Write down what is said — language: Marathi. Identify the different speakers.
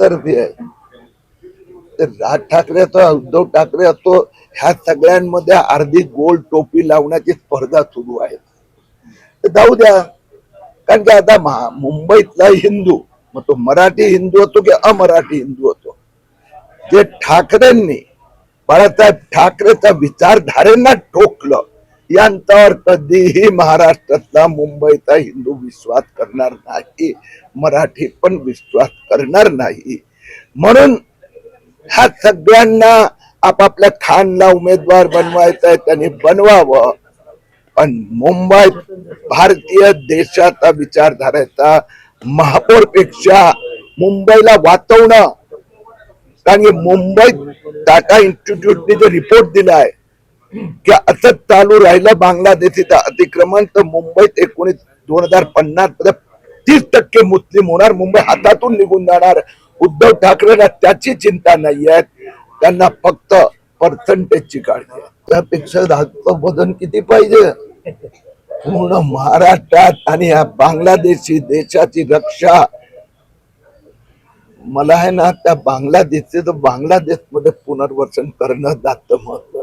Speaker 1: एकतर्फी आहे. तर राज ठाकरे असो उद्धव ठाकरे असो ह्या सगळ्यांमध्ये अर्धी गोल टोपी लावण्याची स्पर्धा सुरू आहे. तर जाऊ द्या, कारण की आता मुंबईतला हिंदू मग तो मराठी हिंदू असो की अमराठी हिंदू असो, जे ठाकरेंनी बाळासाहेब ठाकरेचा विचारधारेंना ठोकलं यांच्यावर कधीही महाराष्ट्रातला मुंबईचा हिंदू विश्वास करणार नाही, मराठी पण विश्वास करणार नाही. म्हणून ह्या सगळ्यांना आपापल्या खानला उमेदवार बनवायचा आहे त्यांनी बनवावं, पण मुंबईत भारतीय देशाचा विचारधारेचा महापौरपेक्षा मुंबईला वाचवणं. कारण की मुंबईत टाटा इन्स्टिट्यूटने जो रिपोर्ट दिलाय की असंच चालू राहिलं बांगलादेशीचं अतिक्रमण तर मुंबईत 2050 मध्ये 30% मुस्लिम होणार, मुंबई हातातून निघून जाणार. उद्धव ठाकरेला त्याची चिंता नाहीये, त्यांना फक्त पर्सेंटेजची काळजी आहे. त्यापेक्षा राजचं वजन किती पाहिजे, पूर्ण महाराष्ट्रात आणि या बांगलादेशी देशाची रक्षा. मला आहे ना त्या बांगलादेशचे बांगलादेशमध्ये पुनर्वसन करणं जास्त महत्व.